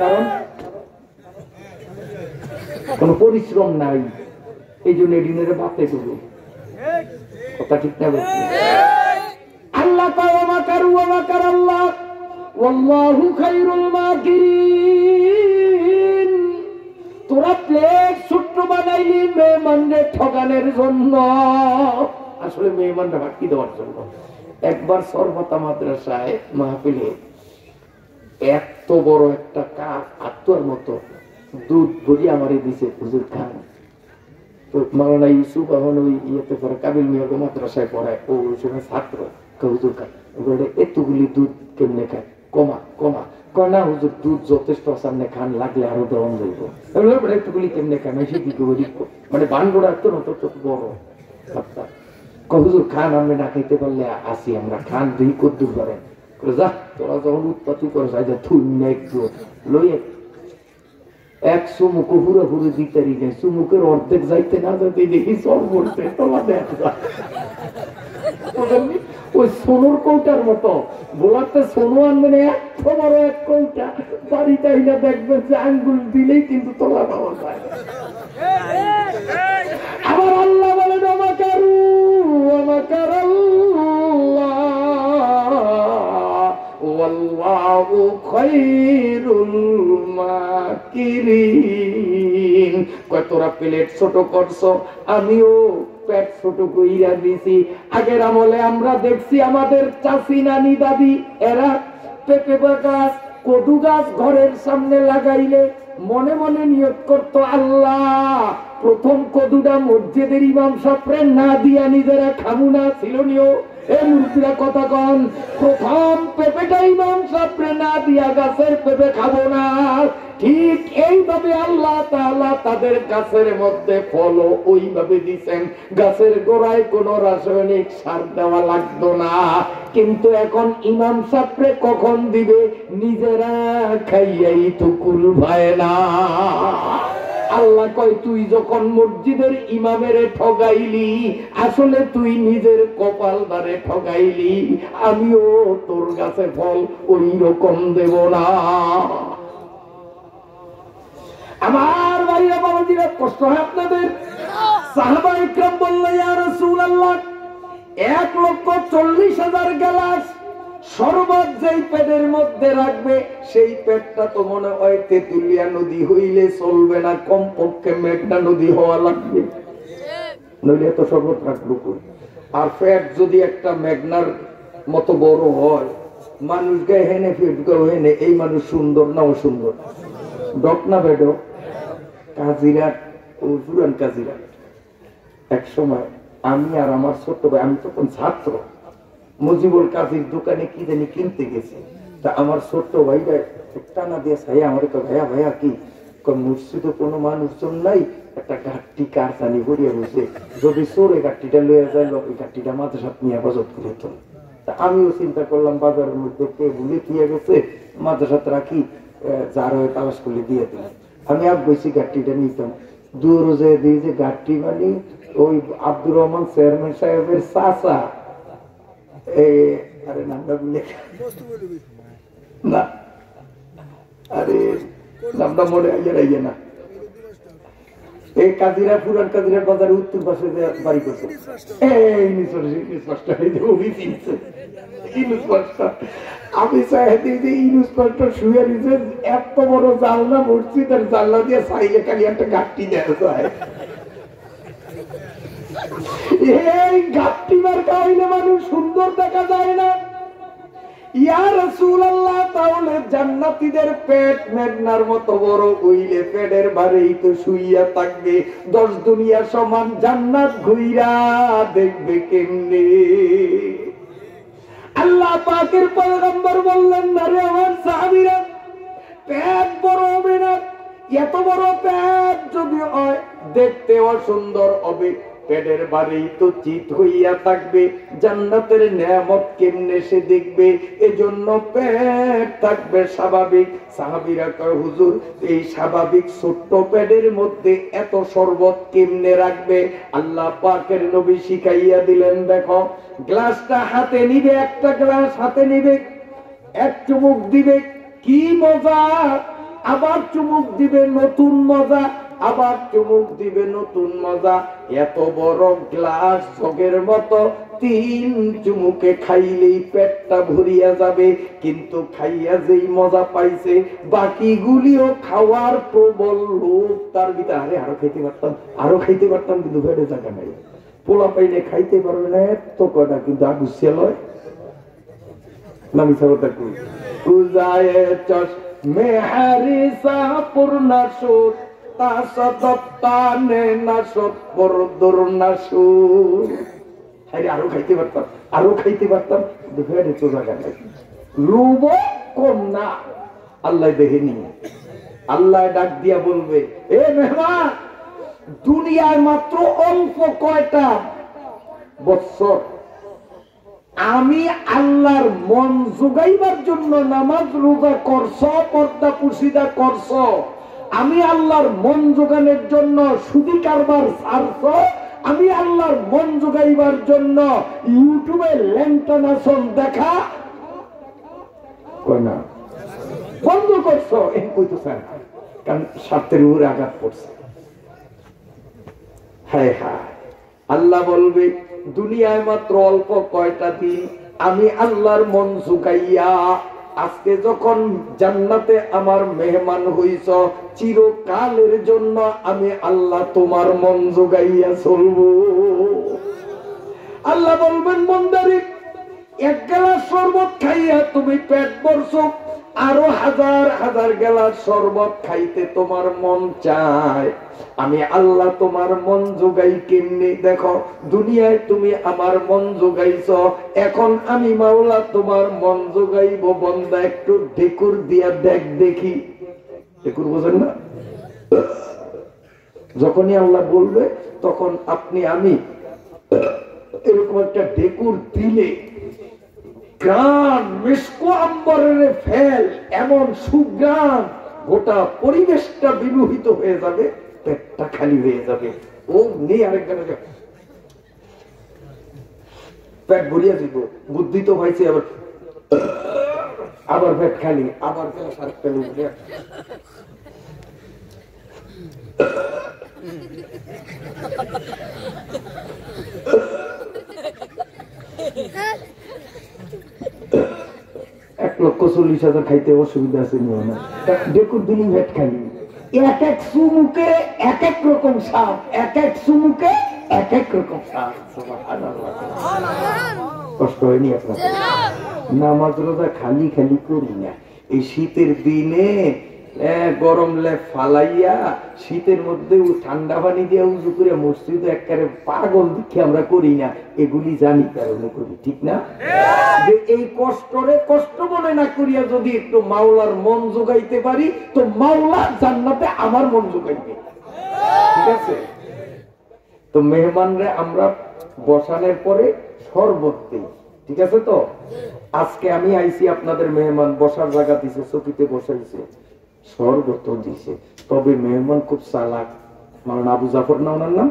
কারণ কোন পরিশ্রম নাই, এই জন্য এডিনের বাতে দেবো। কথা ঠিক না? আল্লাহ তোরা প্লেট ছোট্ট বানাইলি মেহমানদের ঠগানের জন্য, আসলে মেহমানরা বাকি দেওয়ার জন্য। একবার সর্বতা মাদ্রাসায় মাহফিলে এত বড় একটা কাপ আত্মার মতো দুধ ভরিয়ে আমারে দিছে, হুজুর খান। তো মাওলানা ইউসুফ এখন ওই ইয়েতে পড়ে, কাবিল মিয়া মাদ্রাসায় পড়ায়, ও ওই ছাত্র। হুজুর খান এতগুলি দুধ কেমনে খায়? কমা কমা কয় না হুজুর, দুধ যথেষ্ট সামনে খান, লাগলে আরো দেওয়ান যাইব। একটুগুলি কেমনে খায়? মানে বানগোড়া তো না, তো বড় হুজুর খান, আমি না খাইতে পারলে আসি আমরা, খান দুই কদ্দুর করেন। যা তোরা যখন উৎপাতি করে লইয়ে এক চুমুকো পুরোপুরি দিতারি নেই, চুমুকের অর্ধেক যাইতে না যাইতে দেখি সব বলতে ওই সোনোর কৌটার মতো বোলাতে সোনো আনবেন, এত বড় এক কৌটা বাড়িতে না দেখবেন যে আঙ্গুল দিলেই কিন্তু তোলা পাওয়া যায়। আবার আল্লাহ বলেন আমাকারু ওয়াল্লাহু খায়রুল মাকিরিন। কয় তোরা প্লেট ছোট করছো, আমিও পেট ছোট কইরা দিছি। আগের আমলে আমরা দেখছি আমাদের চাচি নানি দাদি এরা পেঁপে গাছ কদু গাছ ঘরের সামনে লাগাইলে মনে মনে নিয়ত করতো, আল্লাহ প্রথম কদুটা মসজিদের ইমাম সাহেবরে না দিয়া নিজেরা খামু না, ছিল নিও এ মূর্তিরা কথা কন, প্রথম পেঁপেটা ইমাম সাহেবরে না দিয়া গাছের পেঁপে খাবো না। ঠিক এইভাবে আল্লাহ তাআলা তাদের গাছের মধ্যে ফল ওইভাবে দিছেন, গাছের গোড়ায় কোনো রাসায়নিক সার দেওয়া লাগতো না। কিন্তু এখন ইমাম সাহেবরে কখন দিবে? নিজেরা খাইয়াই তো কুল ভায় না। আল্লাহ কয় তুই যখন মসজিদের ইমামের ঠগাইলি, আসলে তুই নিজের কপাল দ্বারে ঠগাইলি, আমিও তোর কাছে ফল ওই রকম দেব না। আমার ভাইরা বাবাজিরা কষ্ট হয় আপনাদের? সাহাবা ইকরাম বললেন, ইয়া রাসূলুল্লাহ 1,40,000 গ্লাস শরবত যেই পেটের মধ্যে রাখবে, সেই পেটটা তো মনে হয় তেতুলিয়া নদী হইলে চলবে না, কমপক্ষে মেঘনা নদী হওয়া লাগবে, নইলে তো শরবত রাখবো। আর পেট যদি একটা মেঘনার মতো বড় হয়, মানুষ গায়ে হেনে পেট গায়ে হেনে, এই মানুষ সুন্দর না অসুন্দর? ডক না বেডো? কাজিরাট ও পুরান কাজিরাট। এক সময় আমি আর আমার ছোট্ট ভাই, আমি তখন ছাত্র, মুজিবুল কাজীর দোকানে কি জানি কিনতে গেছি। তা আমার ছোট্ট ভাইরা টানা দিয়ে ছাই আমার ভাইয়া ভাইয়া কি মসজিদে কোনো মানুষজন নাই, একটা ঘাটটি কার জানি ভরিয়া হয়েছে, যদি চোরে ঘাটটিটা লইয়া যায়, ওই ঘাটটিটা মাথা সাথে নিয়ে বাজত করে তো। আমিও চিন্তা করলাম বাজারের মধ্যে কে ভুলে দিয়ে গেছে, মাথা সাথে রাখি, যার হয়ে তালাশ করলে দিয়ে দিলাম। আমি আর বসি ঘাটটিটা নিতাম, দূর যে দিয়ে যে ঘাটটি মানে ওই আব্দুর রহমান চেয়ারম্যান সাহেবের চাচা, আরে নামটা ভুলে না, আরে নামটা মনে আইয়ে না, এই কাজিরা পুরান কাজিরা বাজারে উত্তর পাশে বাড়ি করছে, আমি চাইতে যে ইনুস মাস্টার শুয়ে নিছে, এত বড় জানলা মরছি, তার জানলা দিয়ে চাইলে খালি একটা ঘাটতি দেখা যায়। এই ঘাটতি মার কারণে মানুষ সুন্দর দেখা যায় না। ইয়া রাসূলুল্লাহ, তাহলে জান্নাতীদের পেট মেঘনার মতো বড় হইলে পেটের ভারেই তো শুইয়া থাকবে, 10 দুনিয়া সমান জান্নাত ঘুইরা দেখবে কেমনে? আল্লাহ পাকের পয়গম্বর বললেন, না রে আমার সাহাবীরা, পেট বড় হবে না, এত বড় পেট যদি হয় দেখতে অসুন্দর হবে, পেটের বাড়ি তো চিত হইয়া থাকবে, জান্নাতের নিয়ামত কেমনে সে দেখবে? এজন্য পেট থাকবে স্বাভাবিক। সাহাবীরা কয়, হুজুর এই স্বাভাবিক ছোট্ট পেটের মধ্যে এত শরবত কেমনে রাখবে? আল্লাহ পাকের নবী শিখাইয়া দিলেন, দেখো গ্লাসটা হাতে নিবে, একটা গ্লাস হাতে নিবে, এক চুমুক দিবে, কি মজা, আবার চুমুক দিবে নতুন মজা, আবার চুমুক দিবে নতুন মজা। এত বড় গ্লাস জগের মতো 3 চুমুকে খাইলেই পেটটা ভরিয়া যাবে, কিন্তু খাইয়া যেই মজা পাইছে বাকিগুলিও খাওয়ার প্রবল লোভ তার ভিতরে। আরে আরো খাইতে পারতাম, আরো খাইতে পারতাম, কিন্তু পেটে জায়গা নাই। পোলা পাইলে খাইতে পারবে না এত কটা, কিন্তু আগুসিয়া লয় নামি সাবতা কই উজায়ে চশ মেহারি সা পূর্ণা সুর তা সততানে না সত পরদুর না সুর। আরে আরো খাইতে পারতাম, আরো খাইতে পারতাম, কিন্তু পেটে তো জায়গা নাই। লোভ কম না, আল্লাহ দেখেনি। আল্লাহ ডাক দিয়া বলবে, এ মেহমান, দুনিয়ায় মাত্র অল্প কয়টা বছর আমি আল্লাহর মন জোগাইবার জন্য নামাজ রোজা করছ, পর্দা পুশিদা করছ, আমি আল্লাহর মন জোগানোর জন্য সুদি কারবার ছাড়ছ, আমি আল্লাহর মন জোগাইবার জন্য ইউটিউবে ল্যাংটা নাচন দেখা কয় না বন্ধ করছ। এই কইতেছে না, কারণ স্বার্থের উপরে আঘাত পড়ছে। হ্যাঁ হ্যাঁ, আল্লাহ বলবে দুনিয়ায় মাত্র অল্প কয়টা দিন আমি আল্লাহর মন জুগাইয়া, আজকে যখন জান্নাতে আমার মেহমান হইছ, চিরকালের জন্য আমি আল্লাহ তোমার মন জুগাইয়া চলবো। আল্লাহ বলবেন, বন্দারে, 1 গ্লাস শরবত খাইয়া তুমি পেট ভরছো, আরো হাজার হাজার গ্লাস শরবত খাইতে তোমার মন চায়। আমি আল্লাহ তোমার মন জোগাই কেমনি দেখো। দুনিয়ায় তুমি আমার মন জোগাইছ, এখন আমি মাওলা তোমার মন জোগাইব। বন্দা একটু ঢেকুর দিয়া দেখ দেখি। ঢেকুর বোঝেন না? যখনই আল্লাহ বলবে তখন আপনি আমি এরকম একটা ঢেকুর দিলে গ্রাম মিসকো আম্বরের ফেল, এমন সুগ্রাম, গোটা পরিবেশটা বিমোহিত হয়ে যাবে, পেটটা খালি হয়ে যাবে। ও নেই আরেক পেট ভরিয়া দিব, বুদ্ধি তো হয়েছে, আবার আবার পেট খালি, আবার আরেকটা উঠে। এক 1,40,000 খাইতে অসুবিধা আছে না, ডেকুর দিনই ভেট খালি। এক এক সুমুকে এক এক রকম স্বাদ, এক এক সুমুকে এক এক রকম স্বাদ। কষ্ট হয়নি আপনার? নামাজ রোজা খালি খালি করি না। এই শীতের দিনে গরম লেপ ফালাইয়া শীতের মধ্যে ঠান্ডা পানি দিয়ে উজু করে মসজিদে একেবারে পাগল দেখে আমরা করি না, এগুলি জানি কারণে করি, ঠিক না? যে এই কষ্টরে কষ্ট মনে না করিয়া যদি একটু মাওলার মন জোগাইতে পারি, তো মাওলা জান্নাতে আমার মন জোগাইবে। ঠিক আছে? তো মেহমানরে আমরা বসানোর পরে শরবত দিই, ঠিক আছে? তো আজকে আমি আইছি, আপনাদের মেহমান বসার জায়গা দিছে, চকিতে বসাইছে, শরবত দিছে। তবে মেহমান খুব চালাক, মানে আবু জাফর না ওনার নাম,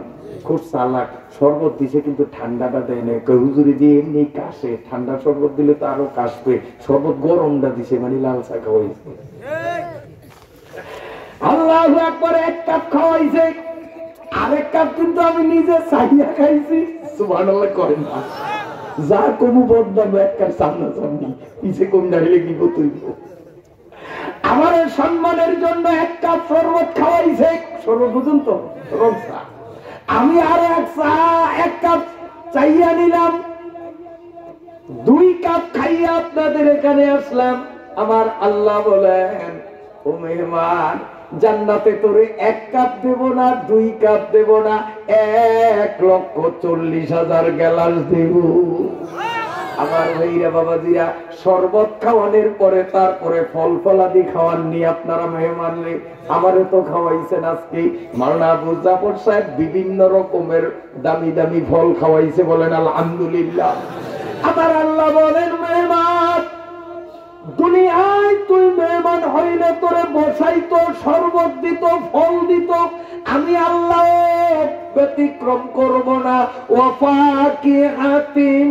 খুব চালাক। শরবত দিছে কিন্তু ঠান্ডাটা দেয় না, হুজুরি দিয়ে এমনি কাশে, ঠান্ডা শরবত দিলে তো আরো কাশবে। শরবত গরমটা দিছে, মানে লাল চা খাওয়াইছে। আল্লাহু আকবার, 1 কাপ খাওয়াইছে, আরেক কাপ কিন্তু আমি নিজে চাইয়া খাইছি। সুবহানাল্লাহ করেন না, যা কমু বদনাম 1 কাপ সামনা সামনি, পিছে কম দাঁড়িয়ে কি তুই। আমার সম্মানের জন্য 1 কাপ শরবত খাওয়াইছে, শরবত বুঝুন তো, রমসা। আমি আর 1 কাপ চাইয়া নিলাম, 2 কাপ খাইয়া আপনাদের এখানে আসলাম। আমার আল্লাহ বলেন, ও মেহমান, জান্নাতে তোরে 1 কাপ দেব না, 2 কাপ দেব না, 1,40,000 গ্লাস দেব। আমার ভাইরা বাবাজিরা, শরবত খাওয়ানোর পরে তারপরে ফল ফলাদি খাওয়াননি আপনারা মেহমানরে। আমারে তো খাওয়াইছেন আজকে মাওলানা আবু জাফর সাহেব, বিভিন্ন রকমের দামি দামি ফল খাওয়াইছে, বলেন আলহামদুলিল্লাহ। আমার আল্লাহ বলেন, মেহমান, দুনিয়ায় তুই মেহমান হইলে তোরে বসাইতো, শরবত দিত, ফল দিত। আমি আল্লাহ ব্যতিক্রম করব না। ওয়াফাকিহাতিম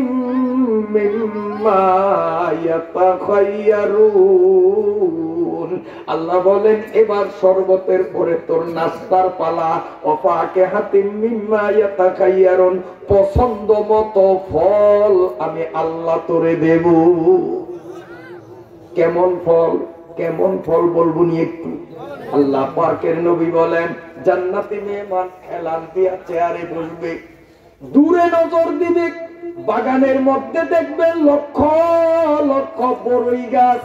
মিম্মা ইয়াতাখায়্যারুন, আল্লাহ বলেন এবার শরবতের পরে তোর নাস্তার পালা। ওয়াফাকিহাতিম মিম্মা ইয়াতাখায়্যারুন, পছন্দ মতো ফল আমি আল্লাহ তোরে দেব। কেমন ফল? কেমন ফল বলবো নি একটু? আল্লাহ পাকের নবী বলেন জান্নাতি মেহমান এলান দিয়া চেয়ারে বসবে, দূরে নজর দিবে, বাগানের মধ্যে দেখবেন লক্ষ লক্ষ বড়ই গাছ,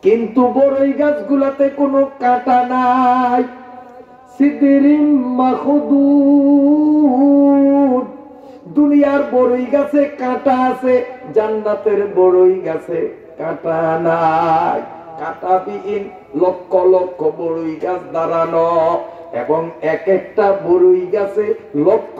কিন্তু বড়ই গাছগুলাতে কোনো কাঁটা নাই। সিদরিম মাখদুদ, দুনিয়ার বড়ই গাছে কাঁটা আছে, জান্নাতের বড়ই গাছে কাঁটা নাই। কাঁটাবিহীন লক্ষ লক্ষ বড়ই গাছ দাঁড়ানো, এবং এক একটা বড়ই গাছে লক্ষ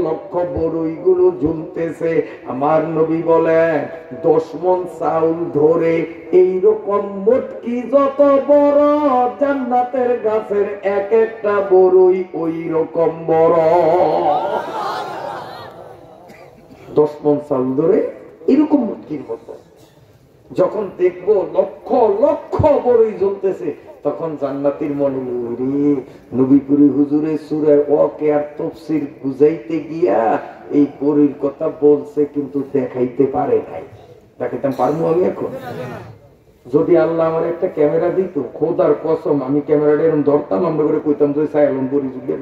লক্ষ বড়ই গুলো ঝুলতেছে। আমার নবী বলেন 10 মণ চাউল ধরে এইরকম মোটকি যত বড়, জান্নাতের গাছের এক একটা বড়ই ওই রকম বড়। 10 মণ চাউল ধরে এরকম মোটকির মতো। যখন দেখবো লক্ষ লক্ষ বড়ই জ্বলতেছে, তখন জান্নাতীর মনে রে নবীপুরি হুজুরের সূরা ওয়াকিয়ার তাফসীর বুঝাইতে গিয়া এই বড়ির কথা বলছে, কিন্তু দেখাইতে পারে নাই। দেখাইতে পারবো আমি এখন? যদি আল্লাহ আমার একটা ক্যামেরা দিত, খোদার কসম আমি ক্যামেরাটা এরকম ধরতাম, আমরা করে কইতাম যে সাইলন বড়ি যুগে।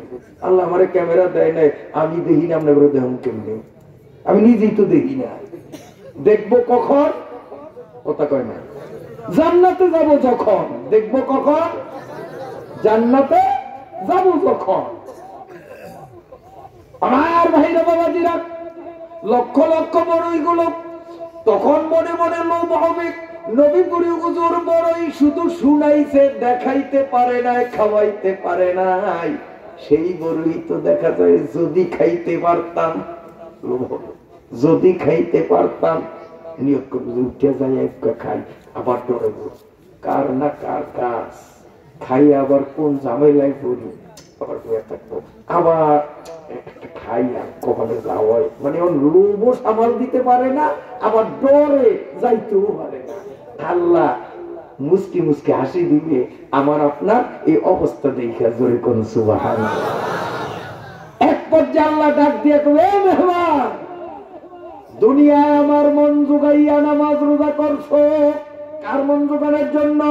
আল্লাহ আমার ক্যামেরা দেয় নাই, আমি দেখি না, আমরা করে দেখুন কেমনে? আমি নিজেই তো দেখি না। দেখবো কখন? কথা কয় না। জান্নাতে যাব যখন। দেখবো কখন? জান্নাতে যাব যখন। আমার ভাইরা বাবাজিরা, লক্ষ লক্ষ বড়ই গুলো তখন মনে মনে লোভ হবে। নবীপুরি হুজুর বড়ই শুধু শুনাইছে, দেখাইতে পারে নাই, খাওয়াইতে পারে নাই। সেই বড়ই তো দেখা যায় যদি খাইতে পারতাম, যদি খাইতে পারতাম, নিয়োগ করবো উঠে যাই একটা খাই, আবার ডরে কার না কার কাজ খাই, আবার কোন ঝামেলায় পড়ি, আবার ডরে থাকবো, আবার একটা খাই আর কখনো যাওয়া, মানে ওর লোভও সামাল দিতে পারে না, আবার ডরে যাইতেও পারে না। আল্লাহ মুস্কি মুস্কি হাসি দিবে আমার আপনার এই অবস্থা দেখা, জোরে কোন সুবহানাল্লাহ। এক পর্যায়ে আল্লাহ ডাক দিয়ে কবে, এ মেহমান, দুনিয়ায় আমার মন জোগাইয়া নামাজ রোজা করছো, কার মন জোগানোর জন্য?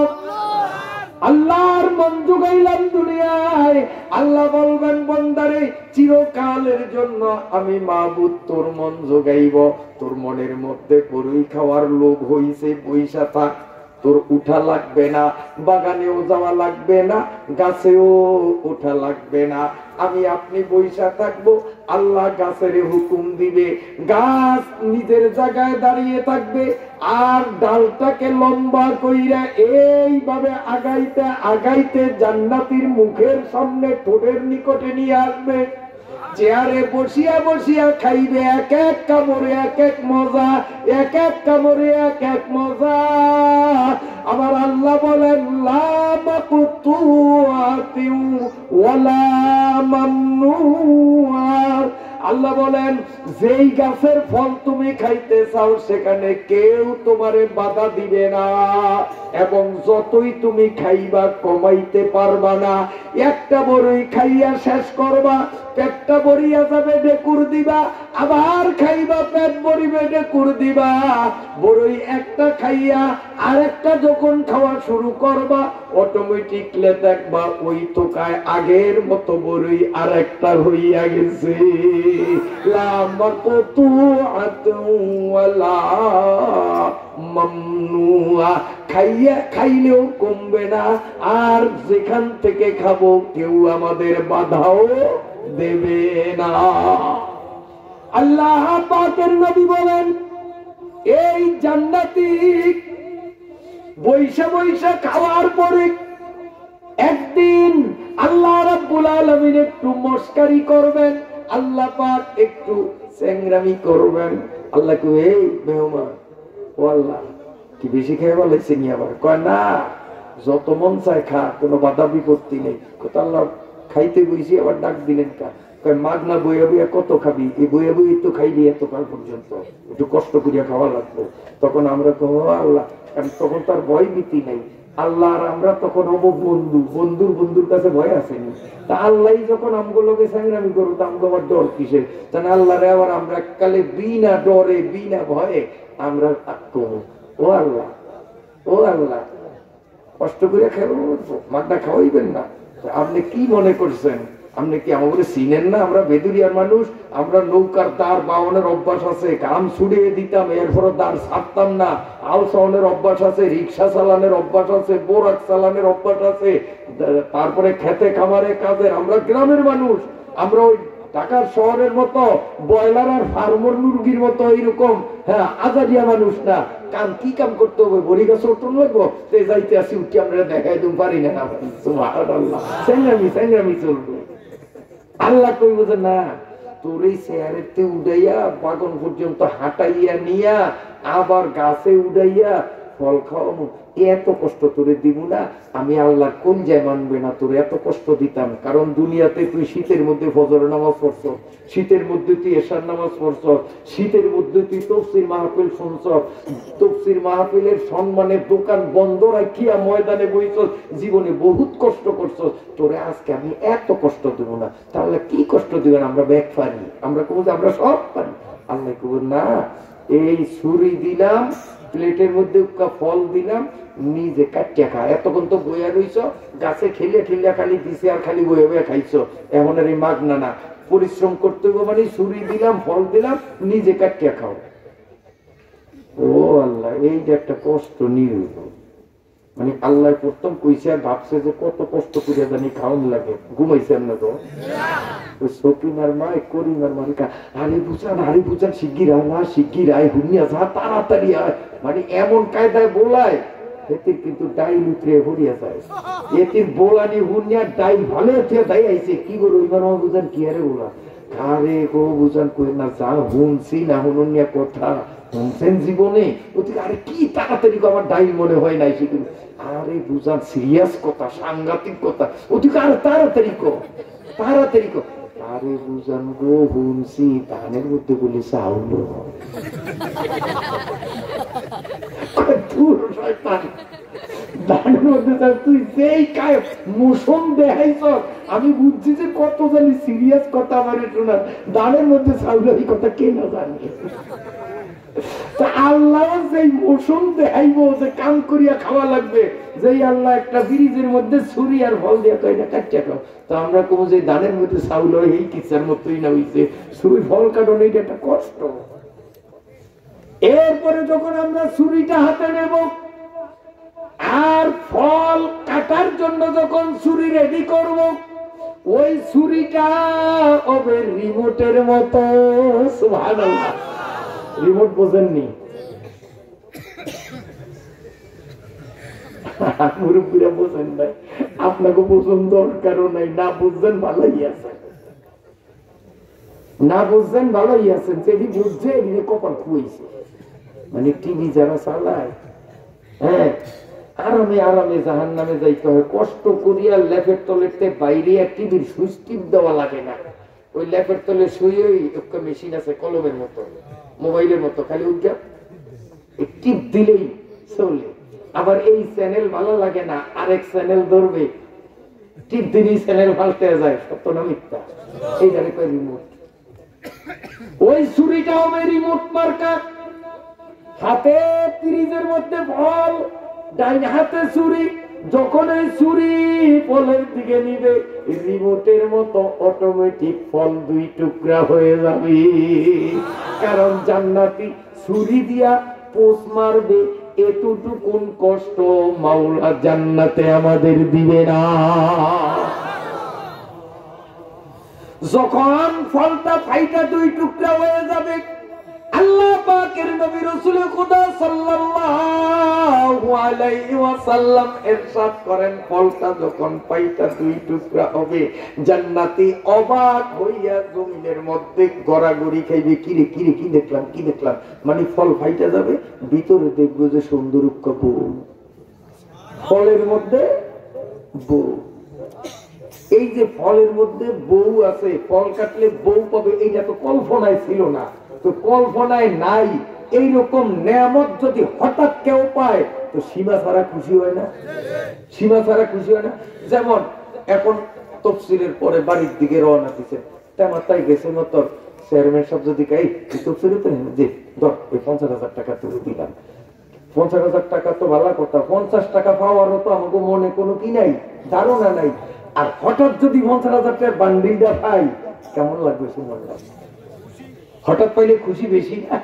আল্লাহর মন জোগাইলাম দুনিয়ায়। আল্লাহ বলবেন বান্দারে চিরকালের জন্য আমি মাবুদ তোর মন জোগাইব। তোর মনের মধ্যে বড়ই খাওয়ার লোভ হইছে, বইসা থাক, তোর উঠা লাগবে না, বাগানেও যাওয়া লাগবে না, গাছেও উঠা লাগবে না, আমি আপনি বইসা থাকবো। আল্লাহ গাছের হুকুম দিবে, গাছ নিজের জায়গায় দাঁড়িয়ে থাকবে, আর ডালটাকে লম্বা কইরা এইভাবে আগাইতে আগাইতে জান্নাতীর মুখের সামনে ঠোঁটের নিকটে নিয়ে আসবে। চেয়ারে বসিয়া বসিয়া খাইবে, এক এক কামড়ে এক এক মজা, এক এক কামড়ে এক এক মজা। আবার আল্লাহ বলেন লা মাকতুআতিন ওয়ালা মামনুআ। আল্লাহ বলেন যেই গাছের ফল তুমি খাইতে চাও সেখানে কেউ তোমারে বাধা দিবে না, এবং যতই তুমি খাইবা কমাইতে পারবা না। একটা বড়ই খাইয়া শেষ করবা, পেটটা ভরিয়া যাবে, ডেকুর দিবা, আবার খাইবা, পেট ভরিবে, ডেকুর দিবা। বড়ই একটা খাইয়া আরেকটা যখন খাওয়া শুরু করবা, অটোমেটিকলি দেখবা ওই টোকায় আগের মতো বড়ই আরেকটা হইয়া গেছে। লা মাকতুআতুন ওয়ালা মামনুআ, খাইলেও কমবে না, আর যেখান থেকে খাবো কেউ আমাদের বাধাও দেবে না। আল্লাহ পাকের নবী বলেন এই জান্নাতি বৈশা বৈশা খাওয়ার পরে একদিন আল্লাহ রাব্বুল আলামিন একটু মস্কারি করবেন, আল্লাহ পাক একটু চেংরামি করবেন। আল্লাহ কই এই মেহমান, ও আল্লাহ কি বেশি খেয়ে বলেছে নি? আবার কয় না, যত মন চায় খা, কোনো বাধা বিপত্তি নেই। কত আল্লাহ খাইতে বইছি আবার ডাক দিলেন কা মাগনা বইয়া বইয়া কত খাবি, এই বইয়া বই তো খাইলি এতকাল পর্যন্ত, একটু কষ্ট করিয়া খাওয়া লাগবে। তখন আমরা কহো আল্লাহ, কারণ তখন তার ভয় ভীতি নেই। আল্লাহ আর আমরা তখন হব বন্ধু, বন্ধুর বন্ধুর কাছে ভয় আসেনি। তা আল্লাহ যখন আমগুলোকে সংগ্রামী করবো তা আমগো আবার ডর কিসের? তাহলে আল্লাহ রে আবার আমরা কালে বিনা ডরে বিনা ভয়ে আমরা কহো ও আল্লাহ, ও আল্লাহ কষ্ট করে খাবো, মাগনা খাওয়াইবেন না। আপনি কি মনে করছেন? আপনি কি আমাকে চিনেন না? আমরা বেদুরিয়ার মানুষ, আমরা নৌকার দাঁড় বাওয়ানোর অভ্যাস আছে, কাম ছুড়িয়ে দিতাম, এরপরে দাঁড় ছাড়তাম না। আল চালানোর অভ্যাস আছে, রিক্সা চালানোর অভ্যাস আছে, বোরাক চালানোর অভ্যাস আছে, তারপরে খেতে খামারে কাজের। আমরা গ্রামের মানুষ, আমরা ওই ঢাকার শহরের মতো ব্রয়লার আর ফার্মর মুরগির মতো এইরকম হ্যাঁ আজাদিয়া মানুষ না। কাম কি কাম করতে হবে? বড়ি গাছ ওঠন লাগবো, যাইতে আসি উঠি আমরা দেখাই দিতে পারি না। সুবহানাল্লাহ, সংগ্রামী চলবে। আল্লাহ কইব যে না, তোর এই চেয়ারেতে উড়াইয়া বাগান পর্যন্ত হাঁটাইয়া নিয়া আবার গাছে উড়াইয়া ফল খাওয়াবো, এত কষ্ট তোরে দিব না? আমি আল্লাহ কোন যায় মানবে না তোর এত কষ্ট দিতাম? কারণ দুনিয়াতে তুই শীতের মধ্যে ফজরের নামাজ পড়ছ, শীতের মধ্যে তুই এশার নামাজ পড়ছ, শীতের মধ্যে তুই তফসির মাহফিল শুনছ, তফসির মাহফিলের সম্মানের দোকান বন্ধ রাখিয়া ময়দানে বইছ, জীবনে বহুত কষ্ট করছ, তোরে আজকে আমি এত কষ্ট দেবো না। তাহলে কি কষ্ট দিবেন? আমরা ব্যাগ পারি, আমরা কবো যে আমরা সব পারি। আল্লাহ কবো না, এই ছুরি দিলাম, প্লেটের মধ্যে ফল দিলাম, নিজে কাটিয়া খা। এতক্ষণ তো বইয়া রইছ, গাছে খেলিয়া খেলিয়া খালি দিছে আর খালি বইয়া বইয়া খাইছ। এখন আর এই মাগনা না, পরিশ্রম করতে হবে মানে ছুরি দিলাম, ফল দিলাম, নিজে কাটিয়া খাও। ও আল্লাহ, এই যে একটা কষ্ট নিয়ে মানে আল্লাহ প্রথম কইছে আর ভাবছে যে কত কষ্ট করিয়া জানি খাওয়ান লাগে। ঘুমাইছেন না তো? সকিনার মা করিমার মালিকা আরে বুঝান শিগগির আয় না, শিগগির আয়, হুনিয়া যা তাড়াতাড়ি আয়, মানে এমন কায়দায় বলায় এটির কিন্তু ডাইল উতরে হরিয়া যায়। এটির বোলানি হুনিয়া ডাইল ভালো দাই আইছে কি করো এবার বুঝান কি আরে বলা আরে গো বুঝান কই না যা হুনছি না হুনিয়া কথা শুনছেন জীবনে ওদিকে আরে কি তাড়াতাড়ি আমার ডাইল মনে হয় নাই সেদিন। আরে বুঝান সিরিয়াস কথা, সাংঘাতিক কথা, ওদিকে আরে তাড়াতাড়ি কো। আরে বুঝান গো হুনছি ধানের মধ্যে বলি চাউল। তুই যেই মোশন দেখাইছ আমি বুঝছি যে কত জানি সিরিয়াস কথা আমার শোনা। দানের মধ্যে চাউল এই কথা কে না জানি। আল্লাহ যেই মোশন দেখাইব যে কাম করিয়া খাওয়া লাগবে, যেই আল্লাহ একটা ব্রিজের মধ্যে ছুরি আর ফল দিয়া তো এটা কাটিয়া খাও। তো আমরা কব যে দানের মধ্যে চাউল হয় এই কিসার মতোই না হইছে, ছুরি ফল কাটন এটা একটা কষ্ট। এরপরে যখন আমরা ছুরিটা হাতে নেব আর ফল কাটার জন্য যখন ছুরি রেডি করব, ওই ছুরিটা হবে রিমোটের মতো। সুবহানাল্লাহ, রিমোট বোঝেননি? মুরব্বীরা বোঝেন নাই, আপনাকে বোঝন দরকারও নাই, না বুঝছেন ভালোই আছে, না বুঝছেন ভালোই আছেন। যেটি বুঝছে এদিকে কপাল খুঁইছে। মানে টিভি যারা চালায়, হ্যাঁ আরামে আরামে জাহান নামে যাইতে হয়, কষ্ট করিয়া ল্যাপের তলেতে বাইরে টিভির সুইচ টিপ দেওয়া লাগে না। ওই ল্যাপের তলে শুয়ে একটা মেশিন আছে কলমের মতো, মোবাইলের মতো, খালি উঠা টিপ দিলেই চলে। আবার এই চ্যানেল ভালো লাগে না, আরেক চ্যানেল ধরবে, টিপ দিলেই চ্যানেল পাল্টে যায়। সত্য না মিথ্যা? এইটারে কয় রিমোট। ওই ছুরিটা হবে রিমোট মার্কা। হাতে ফ্রিজের মধ্যে ফল, ডাইন হাতে ছুরি। যখন এই ছুরি ফলের দিকে নিবে, রিমোটের মতো অটোমেটিক ফল দুই টুকরা হয়ে যাবে। কারণ জান্নাতি ছুরি দিয়া পোষ মারবে, এতটুকুন কষ্ট মাওলা জান্নাতে আমাদের দিবে না। যখন ফলটা ফাইটা দুই টুকরা হয়ে যাবে, আল্লাহ পাকের নবী রাসূল খুদা সাল্লাল্লাহু আলাইহি ওয়াসাল্লাম ইরশাদ করেন, ফলটা যখন পাইটা দুই টুকরা হবে, জান্নাতি অবাক হইয়া জমিনের মধ্যে গড়াগড়ি খাইবে। কিরে কিরে কি দেখলাম কি দেখলাম, মানে ফল ফাইটা যাবে, ভিতরে দেখবো যে সুন্দর বউ, ফলের মধ্যে বউ। এই যে ফলের মধ্যে বউ আছে, ফল কাটলে বউ পাবে, এইটা তো কল্পনায় ছিল না, তো কল্পনায় নাই। এইরকম নেয়ামত যদি হঠাৎ কেউ পায় তো সীমা ছাড়া খুশি হয় না? সীমা ছাড়া খুশি হয় না? যেমন এখন তফসিলের পরে বাড়ির দিকে রওনা দিচ্ছে, তাই গেছে মতো চেয়ারম্যান সব যদি তফসিলে তো যে ধর ওই 50,000 টাকা তুলে দিলাম, 50,000 টাকা তো ভালো কথা, 50 টাকা পাওয়ারও তো আমাকে মনে কোনো কি নাই, ধারণা নাই। আর হঠাৎ যদি 50,000 টাকার বান্ডিলটা পাই কেমন লাগবে শুনলাম? হঠাৎ পাইলে খুশি বেশি না?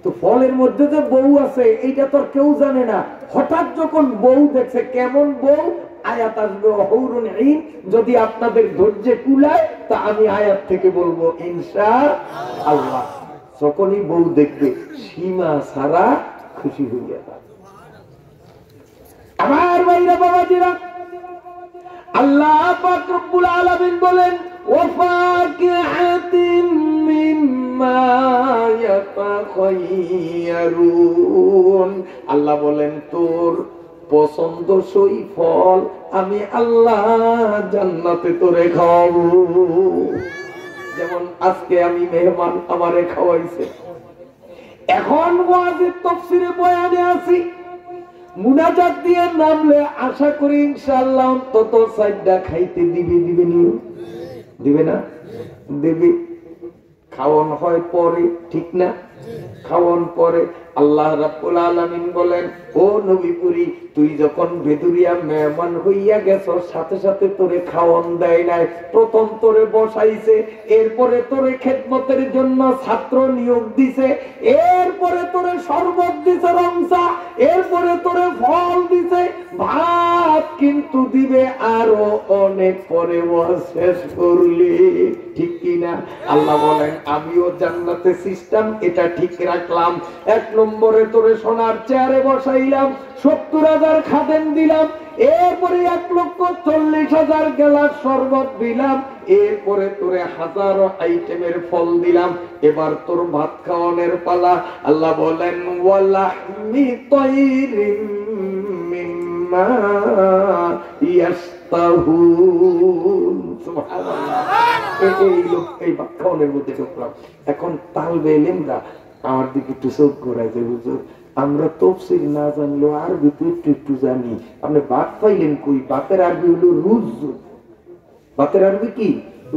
তো ফলের মধ্যে যে বউ আছে এইটা তো কেউ জানে না। হঠাৎ যখন বউ দেখছে, কেমন বউ, আয়াত আসবে অহৌরুন ঈন, যদি আপনাদের ধৈর্য কুলায় তা আমি আয়াত থেকে বলবো ইনশাআল্লাহ। যখনই বউ দেখবে সীমা ছাড়া খুশি হয়ে যাবে। আমার ভাইরা বাবাজিরা, আল্লাহ পাক রব্বুল আলামিন বলেন ওয়াফাকিহাতিন মিম্মা ইয়াতাখায়্যারুন। আল্লাহ বলেন তোর পছন্দসই ফল আমি আল্লাহ জান্নাতে তোরে খাওয়াবো। যেমন আজকে আমি মেহমান, আমারে খাওয়াইছে। এখন ওয়াজের তাফসীরে বয়ানে আছি, মুনাজাত দিয়ে নামলে আশা করি ইনশাআল্লাহ অন্তত 4টা খাইতে দিবে না? দেবে। খাওয়ান হয় পরে, ঠিক না? খাওয়ান পরে। আল্লাহ রাব্বুল আলামিন বলেন ও নবীপুরি, তুই যখন বেদুরিয়া মেহমান হইয়া গেছ, সাথে সাথে তোরে খাওয়ান দেয় নাই, প্রথম তোরে বসাইছে, এরপরে তোরে খেদমতের জন্য ছাত্র নিয়োগ দিছে, এরপরে তোরে শরবত দিছে রমসা, এরপরে তোরে ফল দিছে, ভাত কিন্তু দিবে আরো অনেক পরে শেষ করলি, ঠিক কিনা? আল্লাহ বলেন আমিও জান্নাতে সিস্টেম এটা ঠিক রাখলাম। 1 নম্বরে তোরে সোনার চেয়ারে বসাইলাম, 70,000 খাদেম দিলাম, এরপরে 1,40,000 গ্লাস শরবত দিলাম, এরপরে তোরে হাজারো আইটেমের ফল দিলাম, এবার তোর ভাত খাওয়ানোর পালা। আল্লাহ বলেন ওয়ালাহমি তাইরিম মিম্মা ইয়াশতাহুন। সুবহানাল্লাহ। এই ভাত খাওয়ানোর মধ্যে ঢুকলাম। এখন তালবে ইলমরা আমার দিকে একটু চোখ ঘোরায় যে হুজুর আমরা তাফসীর না জানলেও আরবি তো একটু জানি, আপনি বাত পাইলেন কই? বাতের আরবি হলো রুজুন। বাতের আরবি কি?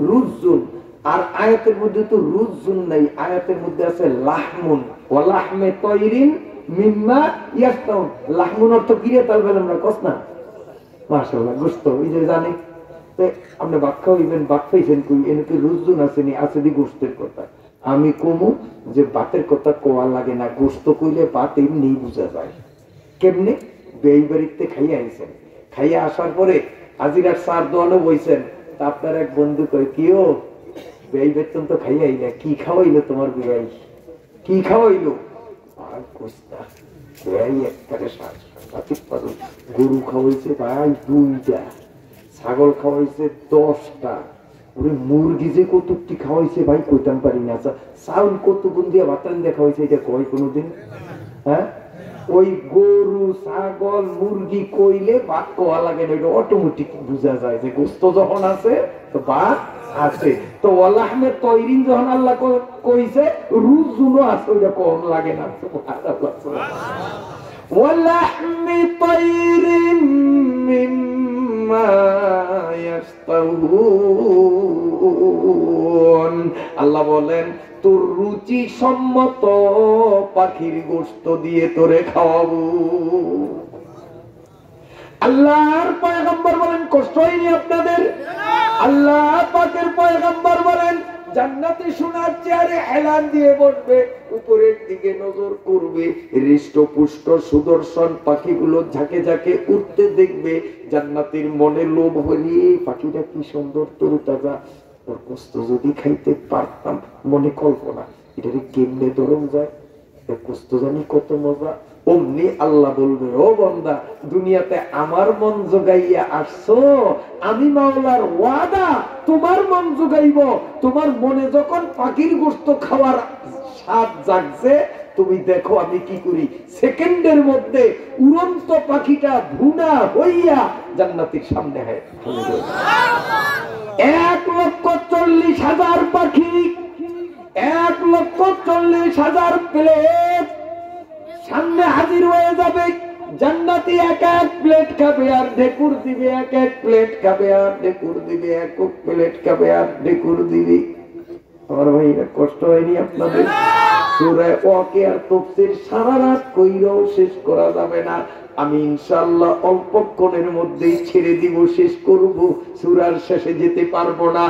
রুজুন। আর আয়াতের মধ্যে তো রুজুন নাই, আয়াতের মধ্যে আছে লাহমুন ওয়া লাহমে তাইরিন মিম্মা ইয়াশতাউন। লাহমুন অর্থ কি রে? তালবেন আমরা কস না? মাশাআল্লাহ, গোশত এই যে জানি। তো আপনি বাত খাওয়াইবেন, বাত পাইছেন কই? এনে তো রুজুন আছে নি? আছে দি গোশতের কথা। আমি কমু যে বাতের কথা কোয়া লাগে না, গোস্ত কইলে বাত এমনি বুঝা যায়। কেমনে? বেই বাড়িতে খাইয়া আইছেন, খাইয়া আসার পরে আজিরার সার দোয়ানো বইছেন, তা আপনার এক বন্ধু কয় কি ও বেই বেতন তো খাইয়া আইলা, কি খাওয়াইলো তোমার বিয়াই? কি খাওয়াইলো? আর কোস্তা বেই একবারে সাংঘাতিক পাগল। গরু খাওয়াইছে ভাই 2টা, ছাগল খাওয়াইছে 10টা, মুরগি যে কতটি খাওয়াইছে ভাই কইতাম পারি না। চাউল কত গুণ দিয়ে ভাতান দিয়ে খাওয়াইছে এটা কয় কোনোদিন? হ্যাঁ, ওই গরু ছাগল মুরগি কইলে ভাত কোয়া লাগে না, এটা অটোমেটিক বুঝা যায় যে গোস্ত যখন আছে তো ভাত আছে। তো ওয়ালাহমে তৈরিন যখন আল্লাহ কইছে রুজুনও আছে, ওইটা কম লাগে না। ওয়ালাহমে তৈরিন মিম্মা ইয়াশতাহুন। আল্লাহ বলেন তোর রুচি সম্মত পাখির গোশত দিয়ে তোরে খাওয়াবো। আল্লাহর পয়গম্বর বলেন কষ্ট হয়নি আপনাদের? আল্লাহ পাকের পয়গম্বর বলেন জান্নাতে সোনার চেয়ারে এলান দিয়ে বসবে, উপরের দিকে নজর করবে, হৃষ্টপুষ্ট সুদর্শন পাখিগুলো ঝাঁকে ঝাঁকে উঠতে দেখবে। জান্নাতের মনে লোভ হলি পাখিটা কি সুন্দর তরুতাজা, ওর গোশত যদি খাইতে পারতাম। মনে কল্পনা এটাকে কেমনে ধরন যায়, গোশত জানি কত মজা। অমনি আল্লাহ বলবে ও বান্দা দুনিয়াতে আমার মন জোগাইয়া আসছো, আমি মাওলার ওয়াদা তোমার মন জোগাইব। তোমার মনে যখন পাখির গোশত খাওয়ার স্বাদ জাগছে, তুমি দেখো আমি কি করি, সেকেন্ডের মধ্যে উড়ন্ত পাখিটা ভুনা হইয়া জান্নাতের সামনে হয়। 1,40,000 পাখি, 1,40,000 প্লেট সামনে হাজির হয়ে যাবে। জান্নাতি এক এক প্লেট খাবে আর ঢেকুর দিবে, এক এক প্লেট খাবে আর ঢেকুর দিবে, এক এক প্লেট খাবে আর ঢেকুর দিবে। আমার ভাই এটা কষ্ট হয়নি আপনাদের? সূরা ওয়াকিয়ার তাফসীর সারা রাত কইরাও শেষ করা যাবে না। আমি ইনশাআল্লাহ অল্পক্ষণের মধ্যেই ছেড়ে দিব, শেষ করব, সূরার শেষে যেতে পারবো না।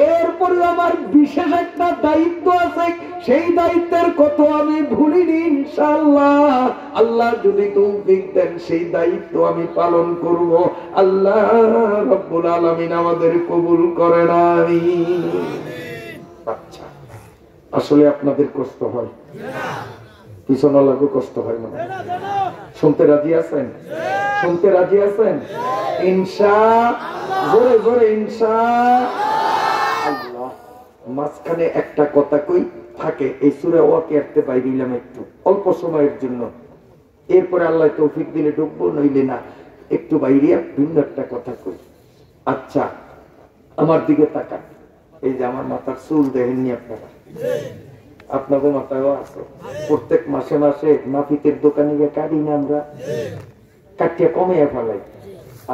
এরপরে আমার বিশেষ একটা দায়িত্ব আছে, সেই দায়িত্বের কথা আমি ভুলিনি ইনশাআল্লাহ। আল্লাহ যদি তৌফিক দেন সেই দায়িত্ব আমি পালন করব। আল্লাহ রাব্বুল আলামিন আমাদের কবুল করেন, আমিন। আচ্ছা, আসলে আপনাদের কষ্ট হয়? পিছনে লাগু কষ্ট হয় না? শুনতে রাজি আছেন? শুনতে রাজি আছেন? ইনশাআল্লাহ, জোরে জোরে ইনশাআল্লাহ। মাঝখানে একটা কথা কই থাকে, এই সূরা ওয়াকিয়াতে বাইরে দিলাম একটু অল্প সময়ের জন্য, এরপরে আল্লাহ তৌফিক দিলে ঢুকবো, নইলে না। একটু বাইরে ভিন্ন একটা কথা কই। আচ্ছা, আমার দিকে তাকান। এই যে আমার মাথার চুল দেখেননি আপনারা? আপনাদের মাথায়ও আছে। প্রত্যেক মাসে মাসে নাপিতের দোকানে গিয়ে কাটি না আমরা, কাটিয়া কমাইয়া ফেলাই।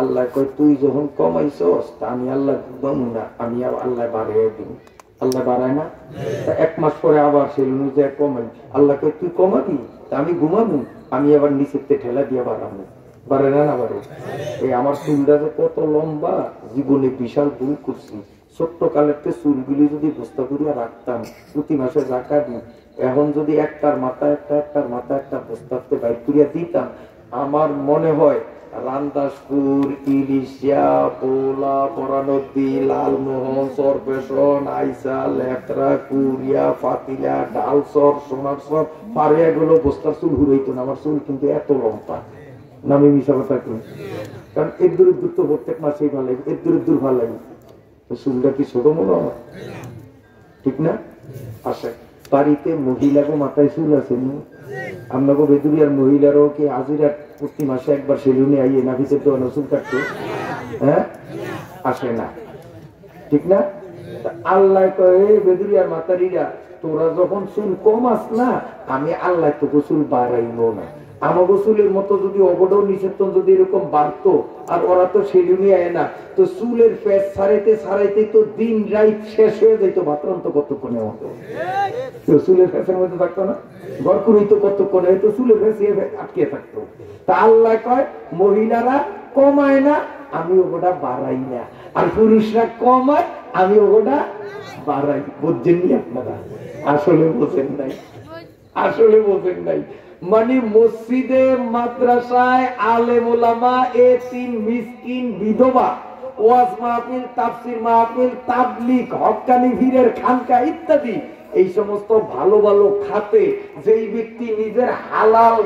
আল্লাহ কয় তুই যখন কমাইছস তা আমি আল্লাহ দমু না, আমি আল্লাহ বাড়াইয়া দিই। আল্লাহ বাড়ায় না? এক মাস পরে আবার সেই অনুযায়ী কমাই। আল্লাহ কয় তুই কমাবি, তা আমি ঘুমাবো, আমি আবার নিচের ঠেলা দিয়ে বাড়াবো। বাড়ে না? না বাড়ে? এই আমার চুলটা যে কত লম্বা, জীবনে বিশাল ভুল করছি। ছোট্ট কালের চুলগুলি যদি বস্তা করিয়া রাখতাম, প্রতি মাসে জাকাত দিই, এখন যদি একটার মাথা একটা বস্তাতে বাইর করিয়া দিতাম, আমার মনে হয় রামদাসপুর, ইলিশিয়া, পোলা, বরানদী, লালমোহন, সরপেশন, আইসা, লেত্রা, কুরিয়া, ফাতিলা, ডালসর, সোনারসর পারে গুলো বস্তার চুল ঘুরাইতো না। আমার চুল কিন্তু এত লম্বা, নামে মিশা কথা কি? কারণ এর দূর তো প্রত্যেক মাসেই ভালো লাগে, এর দূর ভালো লাগে। চুলটা কি ছোট মনে হয়? ঠিক না? আসে বাড়িতে মহিলাকে মাথায় চুল আছে, আপনাকে বেদুরিয়ার মহিলারও কি আজিরা প্রতি মাসে একবার সেলুনে আইয়ে নাভিতে তো চুল কাটতো? হ্যাঁ, আসে না? ঠিক না? আল্লাহ কয়ে বেদুরিয়ার মাতারিরা, তোরা যখন চুল কমাস না, আমি আল্লাহ তোকে চুল বাড়াইব না। আমার চুলের মতো যদি অবডাও নিষেধন যদি এরকম বাড়তো, আর ওরা তো সেলুনে আয় না, তো চুলের পেঁচ ছাড়াইতে তো দিন রাত শেষ হয়ে যাইতো। ভাত্রান্ত কতক্ষণে হতো, চুলের পেঁচের মধ্যে থাকতো না, ঘর করিতো কতক্ষণে, হয়তো চুলের পেঁচিয়ে আটকে থাকতো। তা আল্লাহ কয় মহিলারা কমায় না, আমি ওটা বাড়াই না, আর পুরুষরা কমায়, আমি ওটা বাড়াই। বুঝছেননি আপনারা? আসলে বোঝেন নাই, আসলে বোঝেন নাই। মানে মসজিদে, মাদ্রাসায়, আলেম ওলামা, এতিম, মিসকিন, বিধবা, ওয়াজ মাহফিল, তাফসীর মাহফিল, তাবলীগ, হক্কানি পীরের খানকা ইত্যাদি, এই সমস্ত ভালো ভালো খাতে যেই ব্যক্তি নিজের হালাল